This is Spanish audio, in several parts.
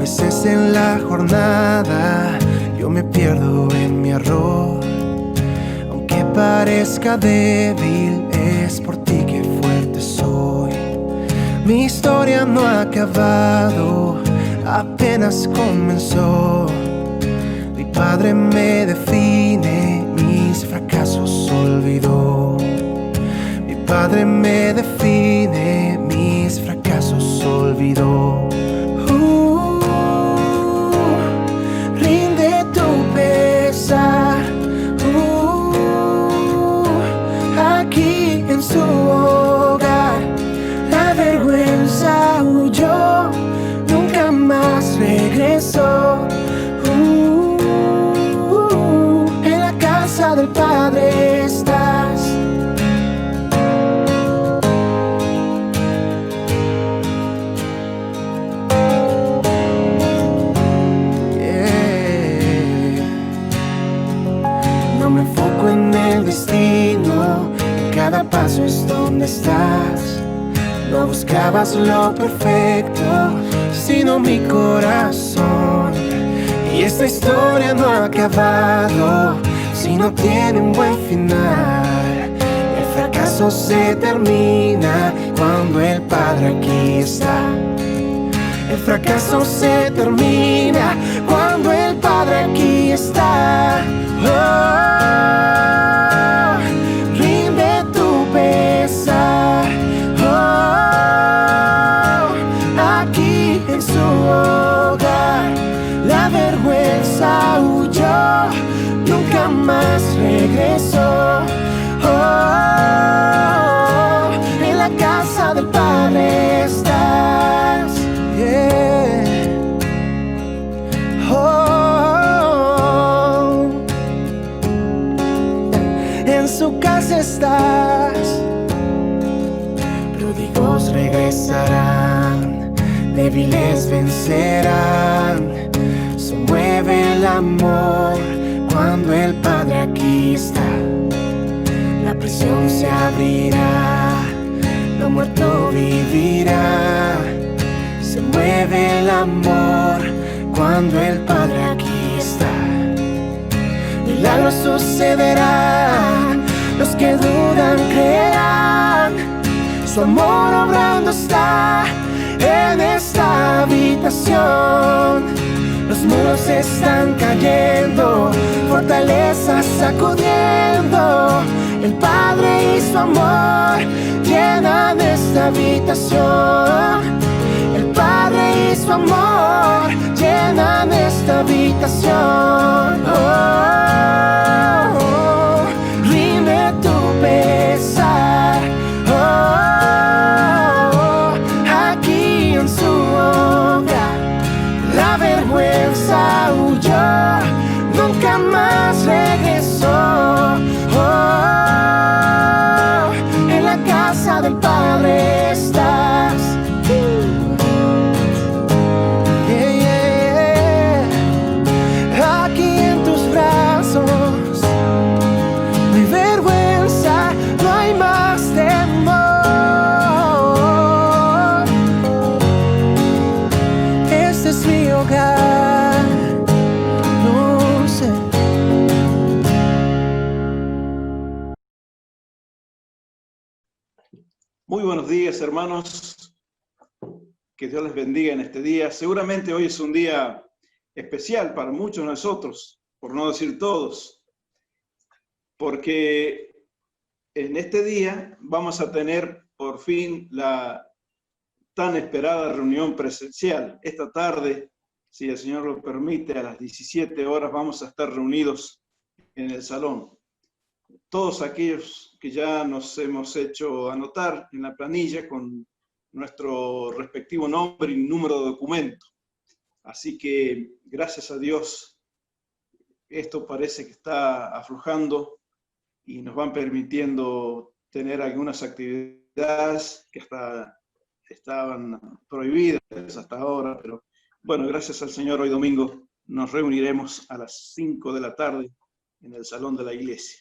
veces en la jornada yo me pierdo en mi error. Aunque parezca débil, es por ti que fuerte soy. Mi historia no ha acabado, apenas comenzó. Mi padre me define, mis fracasos olvidó. Mi padre me define, mis fracasos olvidó. Rinde tu pesar, aquí en su hogar. La vergüenza huyó, nunca más regresó. En la casa del Padre estás. No me enfoco en el destino, en cada paso es donde estás. No buscabas lo perfecto, sino mi corazón. Y esta historia no ha acabado si no tiene un buen final. El fracaso se termina cuando el Padre aquí está. El fracaso se termina cuando el Padre aquí está. Rinde tu pesar, aquí en su hogar. La vergüenza huyó, nunca más regresó. En la casa del Padre estás. En su casa estás. Pródigos regresarán, débiles vencerán. Se mueve el amor cuando el Padre aquí está. La prisión se abrirá, lo muerto vivirá. Se mueve el amor cuando el Padre aquí está. Milagros sucederán, los que dudan creerán. Su amor obrando está en esta habitación. Los muros están cayendo, fortalezas sacudiendo. El Padre y su amor llenan esta habitación. El Padre y su amor llenan esta habitación. Rinde tu pesar, aquí en su hogar. La vergüenza huyó, nunca más regresó. En la casa del Padre estás. Aquí en tus brazos no hay vergüenza, no hay más temor. Este es mi hogar, no sé. Muy buenos días, hermanos. Que Dios les bendiga en este día. Seguramente hoy es un día especial para muchos de nosotros, por no decir todos, porque en este día vamos a tener por fin la tan esperada reunión presencial. Esta tarde, si el Señor lo permite, a las 17 horas vamos a estar reunidos en el salón. Todos aquellos que ya nos hemos hecho anotar en la planilla con nuestro respectivo nombre y número de documento. Así que, gracias a Dios, esto parece que está aflojando y nos van permitiendo tener algunas actividades que hasta estaban prohibidas hasta ahora, pero bueno, gracias al Señor, hoy domingo nos reuniremos a las 5 de la tarde en el salón de la iglesia.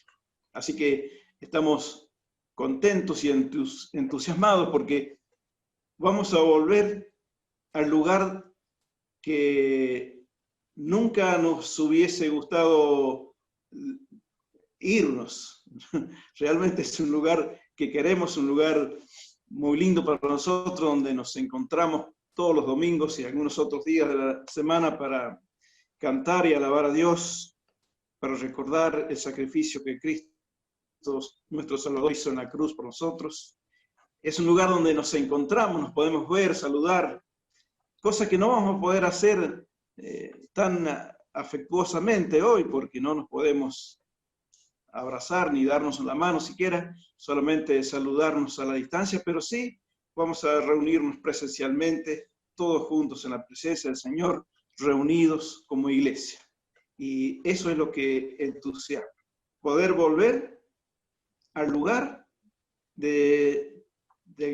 Así que estamos contentos y entusiasmados porque vamos a volver al lugar que nunca nos hubiese gustado irnos. Realmente es un lugar que queremos, un lugar muy lindo para nosotros, donde nos encontramos todos los domingos y algunos otros días de la semana para cantar y alabar a Dios, para recordar el sacrificio que Cristo, nuestro Salvador, hizo en la cruz por nosotros. Es un lugar donde nos encontramos, nos podemos ver, saludar, cosa que no vamos a poder hacer tan afectuosamente hoy, porque no nos podemos abrazar ni darnos la mano siquiera, solamente saludarnos a la distancia, pero sí vamos a reunirnos presencialmente, todos juntos en la presencia del Señor, reunidos como iglesia. Y eso es lo que entusiasma, poder volver al lugar del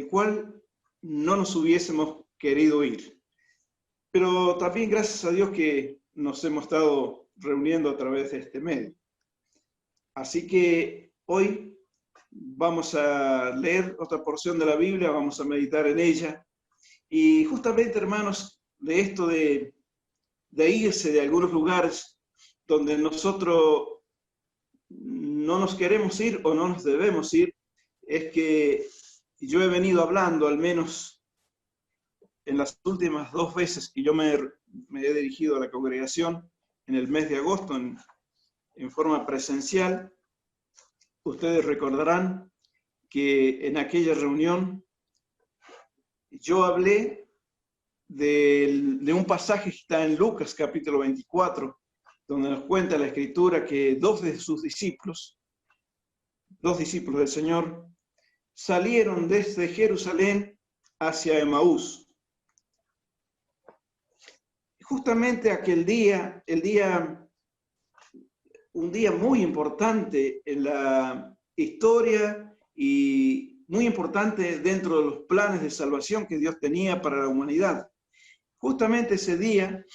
cual no nos hubiésemos querido ir. Pero también gracias a Dios que nos hemos estado reuniendo a través de este medio. Así que hoy vamos a leer otra porción de la Biblia, vamos a meditar en ella. Y justamente, hermanos, de esto de irse de algunos lugares donde nosotros no nos queremos ir o no nos debemos ir, es que yo he venido hablando, al menos en las últimas 2 veces que yo me he dirigido a la congregación en el mes de agosto en forma presencial. Ustedes recordarán que en aquella reunión yo hablé de un pasaje que está en Lucas capítulo 24, donde nos cuenta la Escritura que 2 de sus discípulos, 2 discípulos del Señor, salieron desde Jerusalén hacia Emaús. Justamente aquel día, un día muy importante en la historia y muy importante dentro de los planes de salvación que Dios tenía para la humanidad. Justamente ese día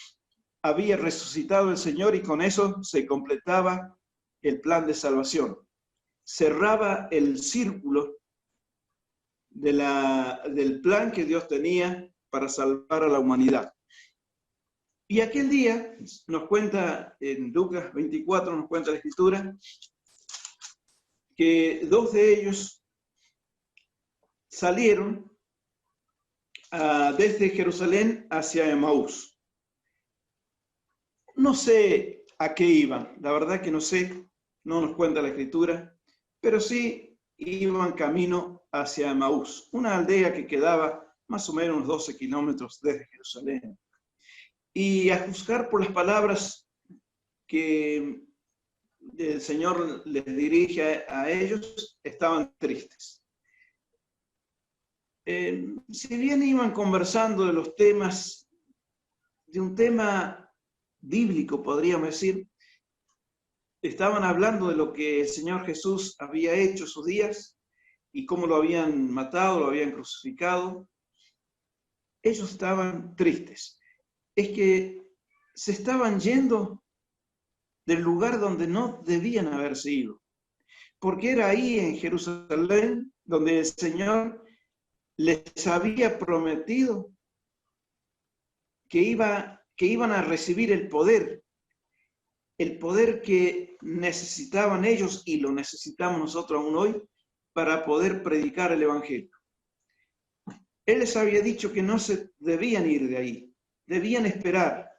había resucitado el Señor y con eso se completaba el plan de salvación. Cerraba el círculo del plan que Dios tenía para salvar a la humanidad. Y aquel día nos cuenta, en Lucas 24 nos cuenta la Escritura, que 2 de ellos salieron desde Jerusalén hacia Emaús. No sé a qué iban, la verdad que no sé, no nos cuenta la Escritura, pero sí iban camino hacia Emaús, una aldea que quedaba más o menos unos 12 kilómetros desde Jerusalén. Y a juzgar por las palabras que el Señor les dirige a ellos, estaban tristes. Si bien iban conversando de los temas, de un tema bíblico, podríamos decir, estaban hablando de lo que el Señor Jesús había hecho sus días y cómo lo habían matado, lo habían crucificado. Ellos estaban tristes. Es que se estaban yendo del lugar donde no debían haberse ido. Porque era ahí en Jerusalén donde el Señor les había prometido que iban a recibir el poder que necesitaban ellos y lo necesitamos nosotros aún hoy para poder predicar el Evangelio. Él les había dicho que no se debían ir de ahí, debían esperar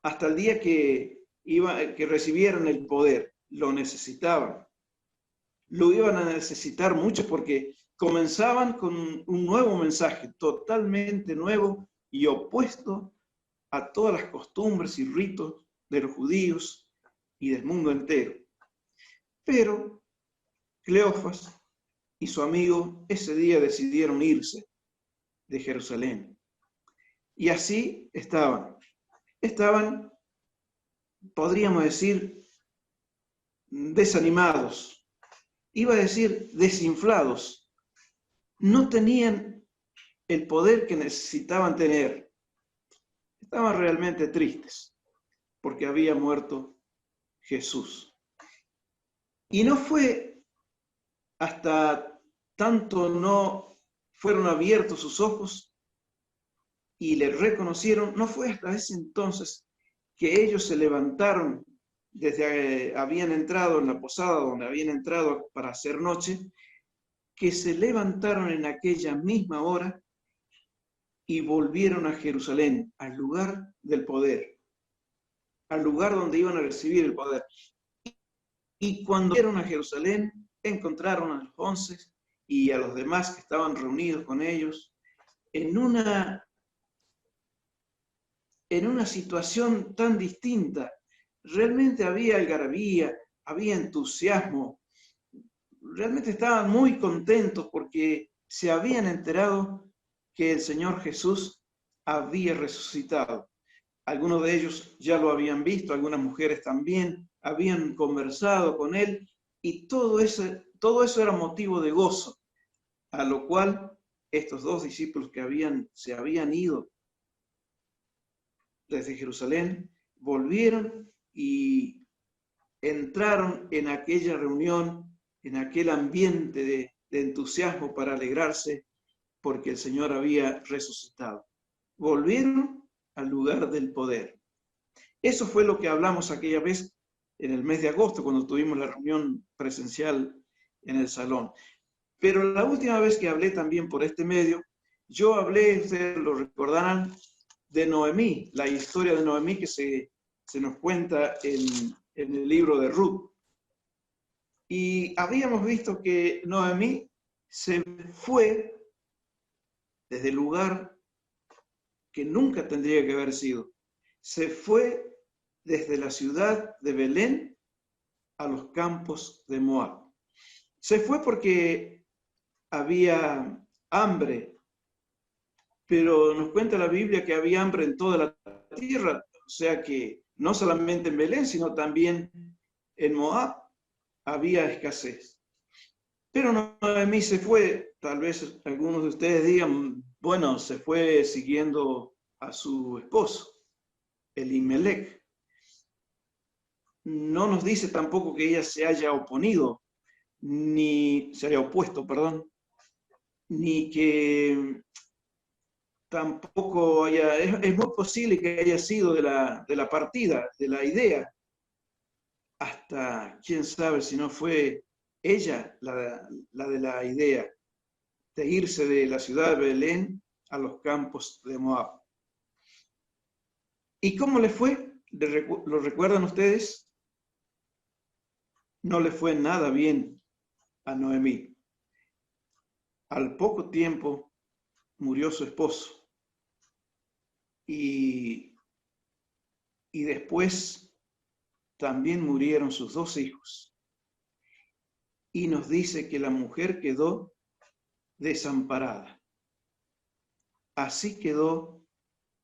hasta el día que recibieran el poder. Lo necesitaban. Lo iban a necesitar mucho porque comenzaban con un nuevo mensaje, totalmente nuevo y opuesto a todas las costumbres y ritos de los judíos y del mundo entero. Pero Cleofas y su amigo ese día decidieron irse de Jerusalén. Y así estaban, podríamos decir, desanimados, iba a decir desinflados. No tenían el poder que necesitaban tener. Estaban realmente tristes porque había muerto Jesús. Y no fue hasta tanto no fueron abiertos sus ojos y le reconocieron. No fue hasta ese entonces que ellos se levantaron desde habían entrado en la posada donde habían entrado para hacer noche, que se levantaron en aquella misma hora y volvieron a Jerusalén, al lugar del poder, al lugar donde iban a recibir el poder. Y cuando fueron a Jerusalén, encontraron a los 11 y a los demás que estaban reunidos con ellos en una situación tan distinta. Realmente había algarabía, había entusiasmo, realmente estaban muy contentos porque se habían enterado que el Señor Jesús había resucitado. Algunos de ellos ya lo habían visto, algunas mujeres también habían conversado con él, y todo eso era motivo de gozo, a lo cual estos dos discípulos que se habían ido desde Jerusalén volvieron y entraron en aquella reunión, en aquel ambiente de entusiasmo para alegrarse porque el Señor había resucitado. Volvieron al lugar del poder. Eso fue lo que hablamos aquella vez en el mes de agosto, cuando tuvimos la reunión presencial en el salón. Pero la última vez que hablé también por este medio, yo hablé, ustedes lo recordarán, de Noemí, la historia de Noemí que se nos cuenta en el libro de Ruth. Y habíamos visto que Noemí se fue desde el lugar que nunca tendría que haber sido. Se fue desde la ciudad de Belén a los campos de Moab. Se fue porque había hambre, pero nos cuenta la Biblia que había hambre en toda la tierra, o sea que no solamente en Belén, sino también en Moab había escasez. Pero Noemí se fue, tal vez algunos de ustedes digan, bueno, se fue siguiendo a su esposo, Elimelech. No nos dice tampoco que ella se haya opuesto, ni que tampoco es muy posible que haya sido de la partida, de la idea, hasta quién sabe si no fue ella la de la idea de irse de la ciudad de Belén a los campos de Moab. ¿Y cómo le fue? ¿Lo recuerdan ustedes? No le fue nada bien a Noemí. Al poco tiempo murió su esposo. Y después también murieron sus 2 hijos. Y nos dice que la mujer quedó desamparada. Así quedó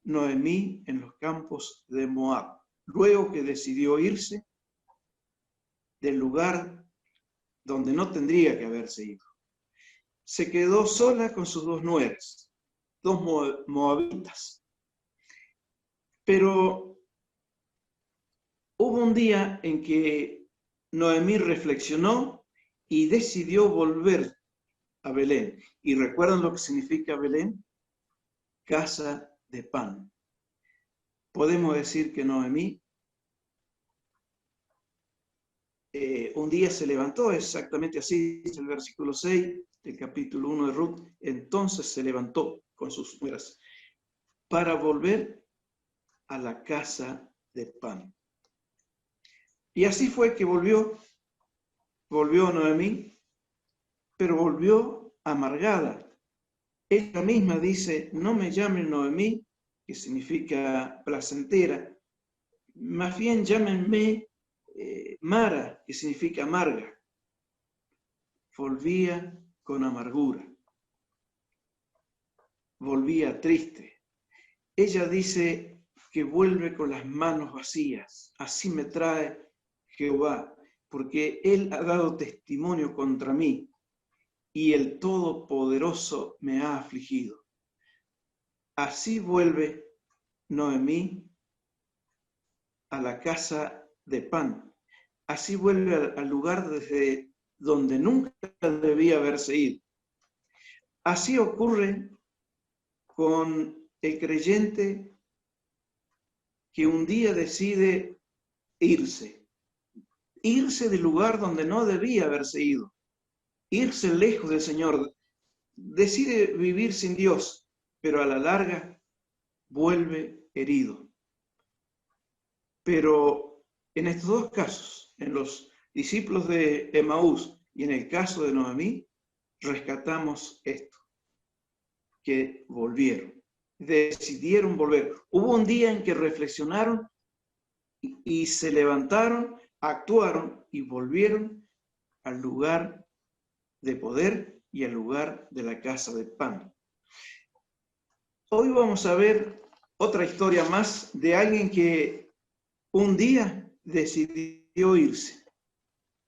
Noemí en los campos de Moab, luego que decidió irse del lugar donde no tendría que haberse ido. Se quedó sola con sus 2 nueras, 2 moabitas. Pero hubo un día en que Noemí reflexionó y decidió volver a Belén. ¿Y recuerdan lo que significa Belén? Casa de pan. Podemos decir que Noemí un día se levantó, exactamente así, es el versículo 6 del capítulo 1 de Ruth. Entonces se levantó con sus nueras para volver a la casa de pan. Y así fue que volvió Noemí, pero volvió amargada. Ella misma dice, no me llamen Noemí, que significa placentera, más bien llámenme Mara, que significa amarga. Volvía con amargura, volvía triste. Ella dice que vuelve con las manos vacías. Así me trae Jehová, porque Él ha dado testimonio contra mí y el Todopoderoso me ha afligido. Así vuelve Noemí a la casa de pan. Así vuelve al lugar desde donde nunca debía haberse ido. Así ocurre con el creyente que un día decide irse del lugar donde no debía haberse ido, irse lejos del Señor, decide vivir sin Dios, pero a la larga vuelve herido. Pero en estos dos casos, en los discípulos de Emaús y en el caso de Noemí, rescatamos esto, que volvieron, decidieron volver. Hubo un día en que reflexionaron y se levantaron, actuaron y volvieron al lugar de poder y al lugar de la casa de pan. Hoy vamos a ver otra historia más de alguien que un día decidió irse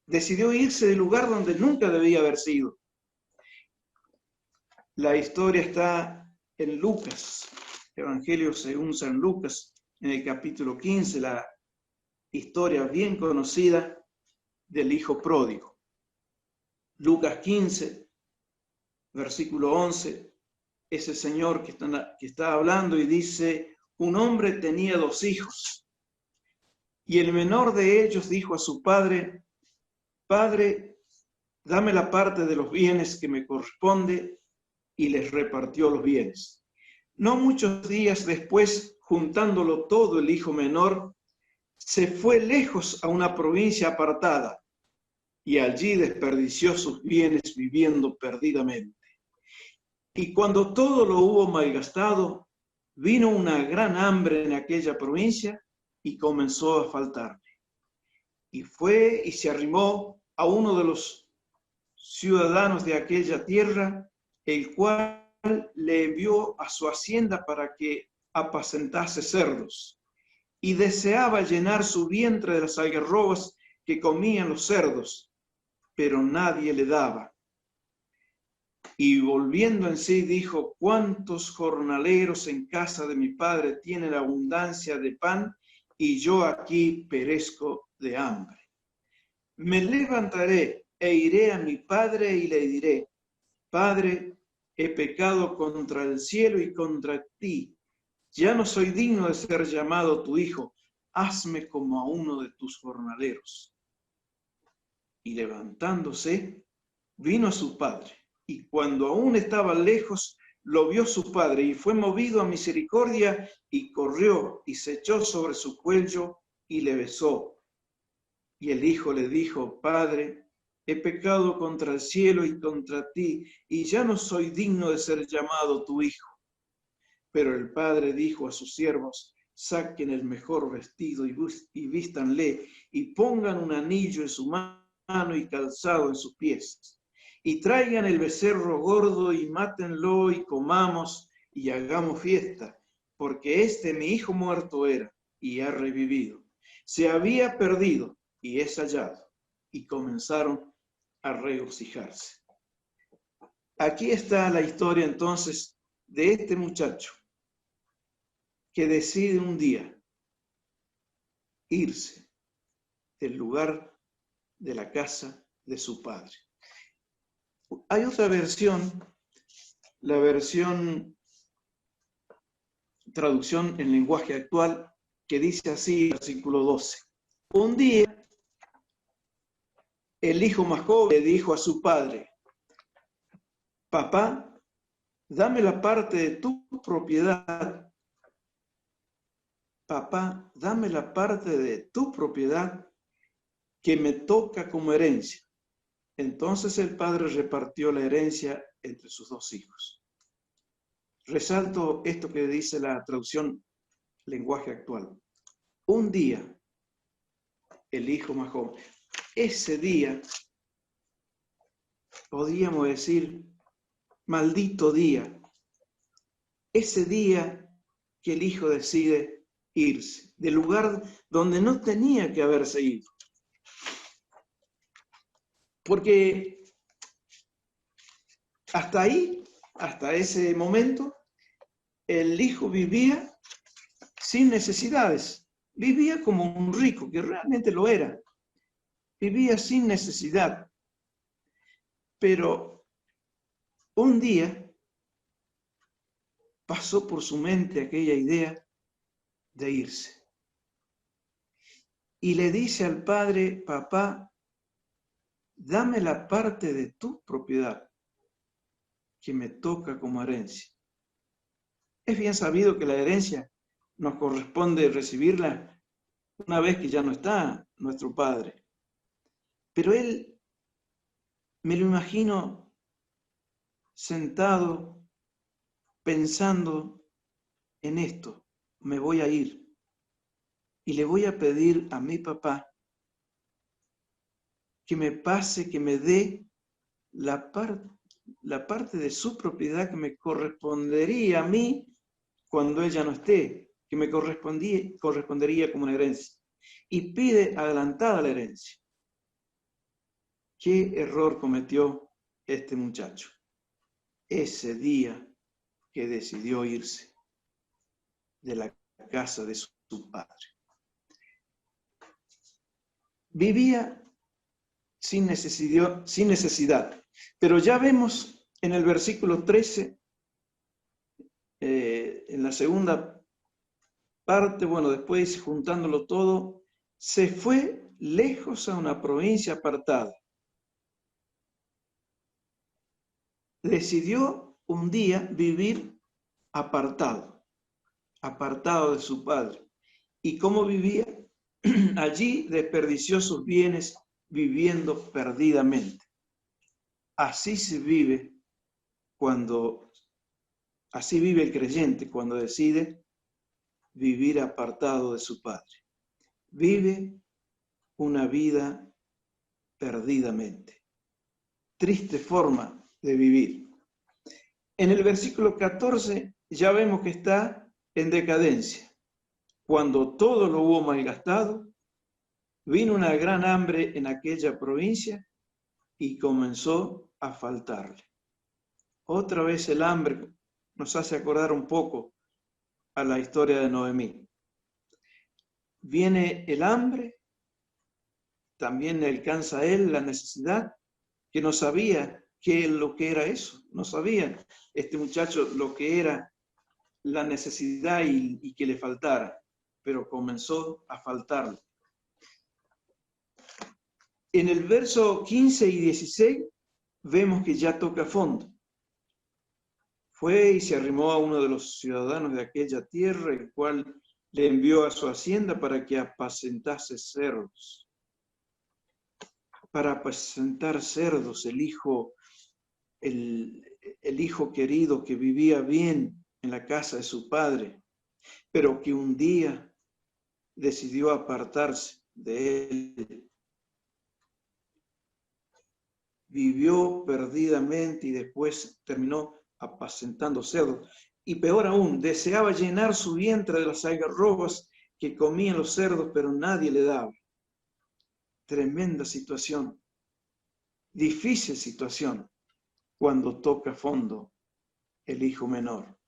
del lugar donde nunca debía haber sido. La historia está en Lucas, Evangelio según San Lucas, en el capítulo 15, la historia bien conocida del hijo pródigo. Lucas 15, versículo 11, es el Señor que está hablando y dice: un hombre tenía 2 hijos, y el menor de ellos dijo a su padre: Padre, dame la parte de los bienes que me corresponde, y les repartió los bienes. No muchos días después, juntándolo todo, el hijo menor se fue lejos a una provincia apartada, y allí desperdició sus bienes viviendo perdidamente. Y cuando todo lo hubo malgastado, vino una gran hambre en aquella provincia y comenzó a faltarle. Y fue y se arrimó a uno de los ciudadanos de aquella tierra, el cual le envió a su hacienda para que apacentase cerdos. Y deseaba llenar su vientre de las algarrobas que comían los cerdos, pero nadie le daba. Y volviendo en sí dijo: ¿cuántos jornaleros en casa de mi padre tienen abundancia de pan, y yo aquí perezco de hambre? Me levantaré e iré a mi padre y le diré: Padre, he pecado contra el cielo y contra ti. Ya no soy digno de ser llamado tu hijo. Hazme como a uno de tus jornaleros. Y levantándose, vino a su padre. Y cuando aún estaba lejos, lo vio su padre y fue movido a misericordia y corrió y se echó sobre su cuello y le besó. Y el hijo le dijo: Padre, he pecado contra el cielo y contra ti, y ya no soy digno de ser llamado tu hijo. Pero el padre dijo a sus siervos: saquen el mejor vestido y vístanle, y pongan un anillo en su mano y calzado en sus pies. Y traigan el becerro gordo y mátenlo y comamos y hagamos fiesta, porque mi hijo muerto era y ha revivido. Se había perdido y es hallado. Y comenzaron a regocijarse. Aquí está la historia entonces de este muchacho que decide un día irse del lugar de la casa de su padre. Hay otra versión, la versión traducción en lenguaje actual, que dice así, versículo 12. Un día, el hijo más joven le dijo a su padre: Papá, dame la parte de tu propiedad. Papá, dame la parte de tu propiedad que me toca como herencia. Entonces el padre repartió la herencia entre sus 2 hijos. Resalto esto que dice la traducción lenguaje actual. Un día, el hijo más joven. Ese día, podríamos decir, maldito día. Ese día que el hijo decide irse del lugar donde no tenía que haberse ido. Porque hasta ahí, hasta ese momento, el hijo vivía sin necesidades. Vivía como un rico, que realmente lo era. Vivía sin necesidad. Pero un día, pasó por su mente aquella idea de irse. Y le dice al padre: papá, dame la parte de tu propiedad que me toca como herencia. Es bien sabido que la herencia nos corresponde recibirla una vez que ya no está nuestro padre. Pero él, me lo imagino sentado pensando en esto: me voy a ir y le voy a pedir a mi papá que me pase, que me dé la parte de su propiedad que me correspondería a mí cuando ella no esté, que me correspondería como una herencia. Y pide adelantada la herencia. ¿Qué error cometió este muchacho ese día que decidió irse de la casa de su padre? Vivía sin necesidad, pero ya vemos en el versículo 13, en la segunda parte, bueno, después juntándolo todo, se fue lejos a una provincia apartada. Decidió un día vivir apartado de su padre. ¿Y cómo vivía? Allí desperdició sus bienes viviendo perdidamente. Así vive el creyente cuando decide vivir apartado de su padre. Vive una vida perdidamente. Triste forma de vivir. En el versículo 14 ya vemos que está en decadencia. Cuando todo lo hubo malgastado, vino una gran hambre en aquella provincia y comenzó a faltarle. Otra vez el hambre nos hace acordar un poco a la historia de Noemí. Viene el hambre, también le alcanza a él la necesidad, que no sabía lo que era eso, no sabía este muchacho lo que era la necesidad y que le faltara, pero comenzó a faltarle. En el verso 15 y 16 vemos que ya toca fondo. Fue y se arrimó a uno de los ciudadanos de aquella tierra, el cual le envió a su hacienda para que apacentase cerdos. Para apacentar cerdos, el hijo querido que vivía bien en la casa de su padre, pero que un día decidió apartarse de él. Vivió perdidamente y después terminó apacentando cerdos. Y peor aún, deseaba llenar su vientre de las algarrobas que comían los cerdos, pero nadie le daba. Tremenda situación, difícil situación, cuando toca fondo el hijo menor.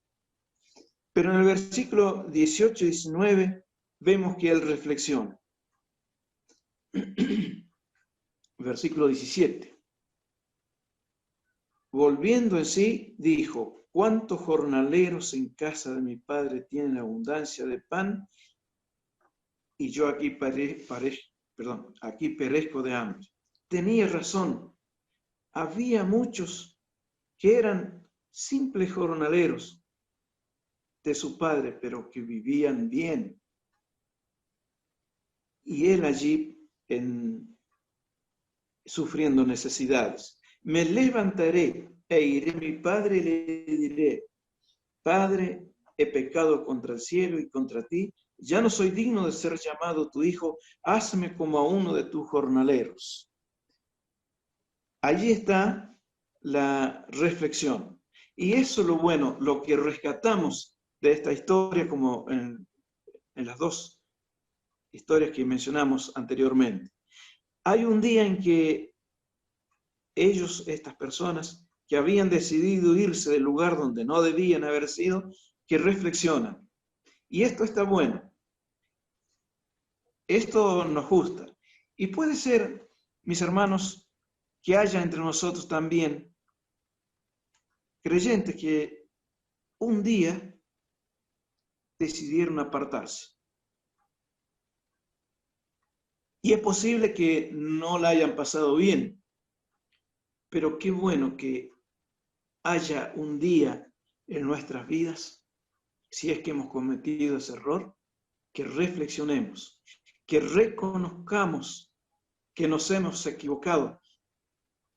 Pero en el versículo 18 y 19 vemos que él reflexiona. Versículo 17. Volviendo en sí, dijo: ¿cuántos jornaleros en casa de mi padre tienen abundancia de pan? Y yo aquí perezco de hambre. Tenía razón. Había muchos que eran simples jornaleros de su padre, pero que vivían bien. Y él allí sufriendo necesidades. Me levantaré e iré a mi padre y le diré: Padre, he pecado contra el cielo y contra ti, ya no soy digno de ser llamado tu hijo, hazme como a uno de tus jornaleros. Allí está la reflexión. Y eso es lo bueno, lo que rescatamos de esta historia, como en las dos historias que mencionamos anteriormente. Hay un día en que estas personas que habían decidido irse del lugar donde no debían haber sido, que reflexionan. Y esto está bueno. Esto nos gusta. Y puede ser, mis hermanos, que haya entre nosotros también creyentes que un día decidieron apartarse. Y es posible que no la hayan pasado bien, pero qué bueno que haya un día en nuestras vidas, si es que hemos cometido ese error, que reflexionemos, que reconozcamos que nos hemos equivocado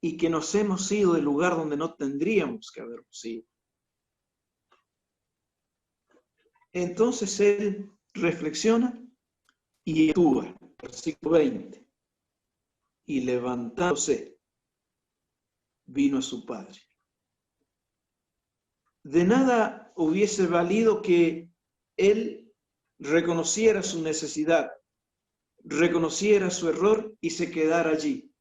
y que nos hemos ido del lugar donde no tendríamos que habernos ido. Entonces él reflexiona y actúa. Versículo 20. Y levantándose, vino a su padre. De nada hubiese valido que él reconociera su necesidad, reconociera su error y se quedara allí.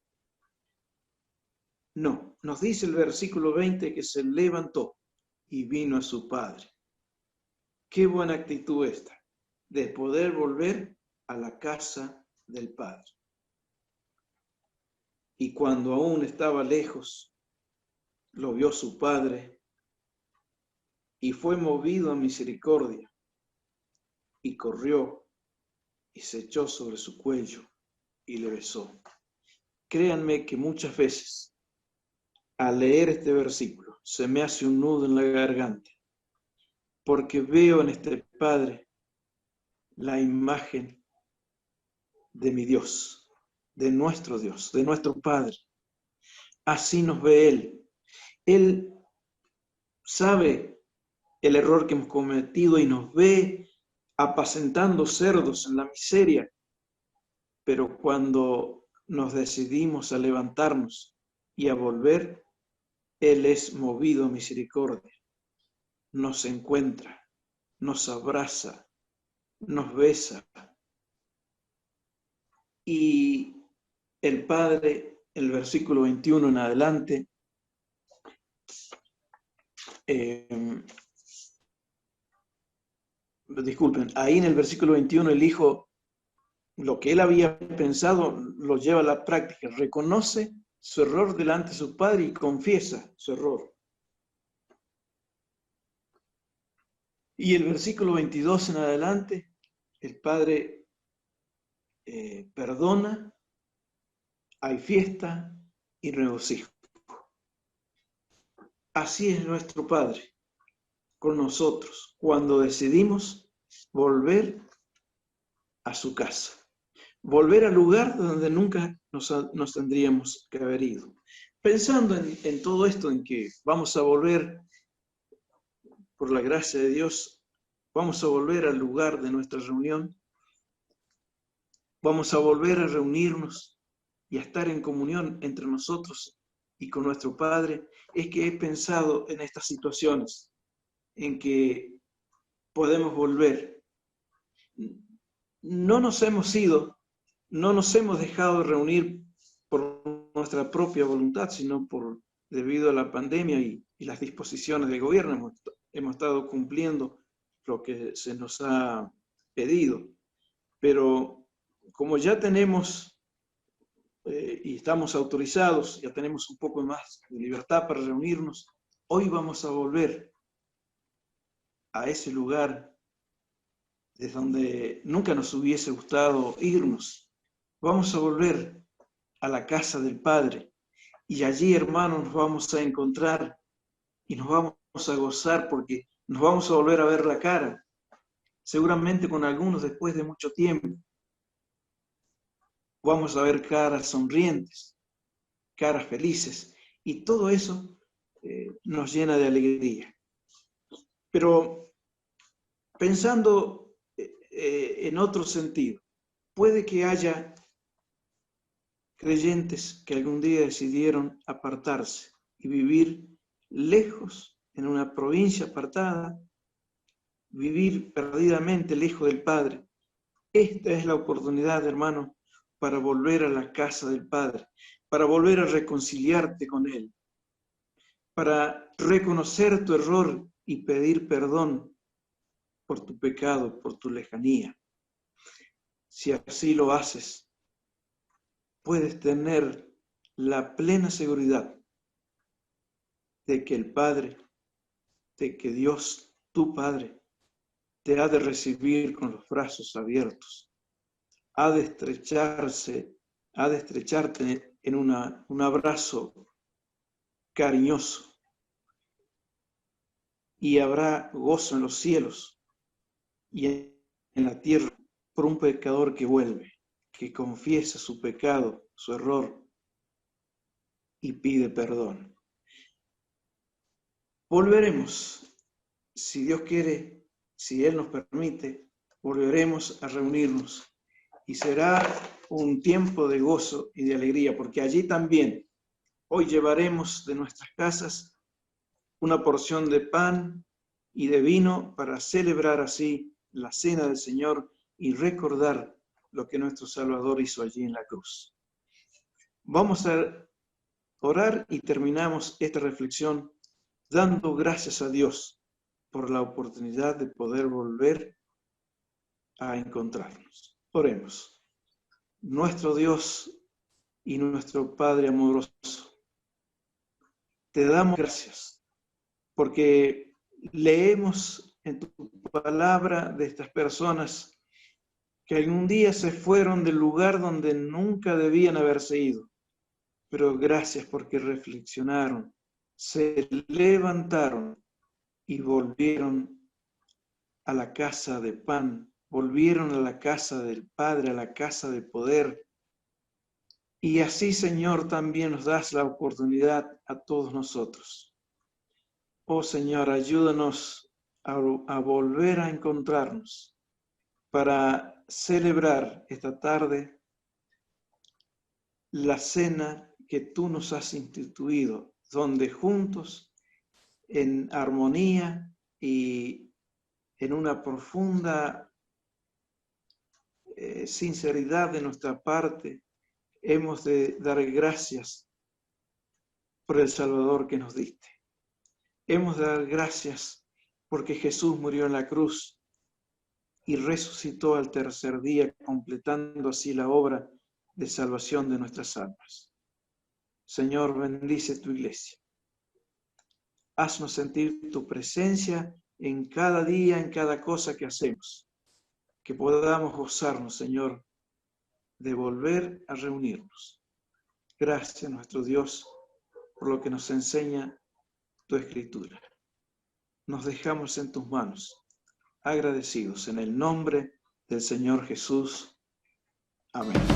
No, nos dice el versículo 20 que se levantó y vino a su padre. Qué buena actitud esta, de poder volver a la casa del Padre. Y cuando aún estaba lejos, lo vio su padre y fue movido a misericordia y corrió y se echó sobre su cuello y le besó. Créanme que muchas veces al leer este versículo se me hace un nudo en la garganta, porque veo en este Padre la imagen de mi Dios, de nuestro Dios, de nuestro Padre. Así nos ve Él. Él sabe el error que hemos cometido y nos ve apacentando cerdos en la miseria, pero cuando nos decidimos a levantarnos y a volver, Él es movido a misericordia, nos encuentra, nos abraza, nos besa. Y el Padre, el versículo 21 en adelante, disculpen, ahí en el versículo 21 el Hijo, lo que él había pensado, lo lleva a la práctica, reconoce su error delante de su Padre y confiesa su error. Y el versículo 22 en adelante, el Padre perdona, hay fiesta y regocijo. Así es nuestro Padre con nosotros cuando decidimos volver a su casa, volver al lugar donde nunca nos tendríamos que haber ido. Pensando en todo esto, en que vamos a volver, por la gracia de Dios, vamos a volver al lugar de nuestra reunión, vamos a volver a reunirnos y a estar en comunión entre nosotros y con nuestro Padre, es que he pensado en estas situaciones en que podemos volver. No nos hemos ido, no nos hemos dejado de reunir por nuestra propia voluntad, sino debido a la pandemia y las disposiciones del gobierno. Hemos estado cumpliendo lo que se nos ha pedido. Pero como ya tenemos y estamos autorizados, ya tenemos un poco más de libertad para reunirnos, hoy vamos a volver a ese lugar desde donde nunca nos hubiese gustado irnos. Vamos a volver a la casa del Padre y allí, hermanos, nos vamos a encontrar y nos vamos a gozar porque nos vamos a volver a ver la cara, seguramente con algunos después de mucho tiempo. Vamos a ver caras sonrientes, caras felices, y todo eso nos llena de alegría. Pero pensando en otro sentido, puede que haya creyentes que algún día decidieron apartarse y vivir lejos, en una provincia apartada, vivir perdidamente lejos del Padre. Esta es la oportunidad, hermano, para volver a la casa del Padre, para volver a reconciliarte con Él, para reconocer tu error y pedir perdón por tu pecado, por tu lejanía. Si así lo haces, puedes tener la plena seguridad de que el Padre, de que Dios, tu Padre, te ha de recibir con los brazos abiertos, ha de estrecharte en un abrazo cariñoso, y habrá gozo en los cielos y en la tierra por un pecador que vuelve, que confiesa su pecado, su error, y pide perdón. Volveremos, si Dios quiere, si Él nos permite, volveremos a reunirnos y será un tiempo de gozo y de alegría, porque allí también hoy llevaremos de nuestras casas una porción de pan y de vino para celebrar así la cena del Señor y recordar lo que nuestro Salvador hizo allí en la cruz. Vamos a orar y terminamos esta reflexión dando gracias a Dios por la oportunidad de poder volver a encontrarnos. Oremos. Nuestro Dios y nuestro Padre amoroso, te damos gracias porque leemos en tu palabra de estas personas que algún día se fueron del lugar donde nunca debían haberse ido, pero gracias porque reflexionaron, se levantaron y volvieron a la casa de pan, volvieron a la casa del Padre, a la casa de poder. Y así, Señor, también nos das la oportunidad a todos nosotros. Oh Señor, ayúdanos a volver a encontrarnos para celebrar esta tarde la cena que tú nos has instituido, donde juntos, en armonía y en una profunda sinceridad de nuestra parte, hemos de dar gracias por el Salvador que nos diste. Hemos de dar gracias porque Jesús murió en la cruz y resucitó al tercer día, completando así la obra de salvación de nuestras almas. Señor, bendice tu iglesia. Haznos sentir tu presencia en cada día, en cada cosa que hacemos. Que podamos gozarnos, Señor, de volver a reunirnos. Gracias, nuestro Dios, por lo que nos enseña tu Escritura. Nos dejamos en tus manos, agradecidos en el nombre del Señor Jesús. Amén.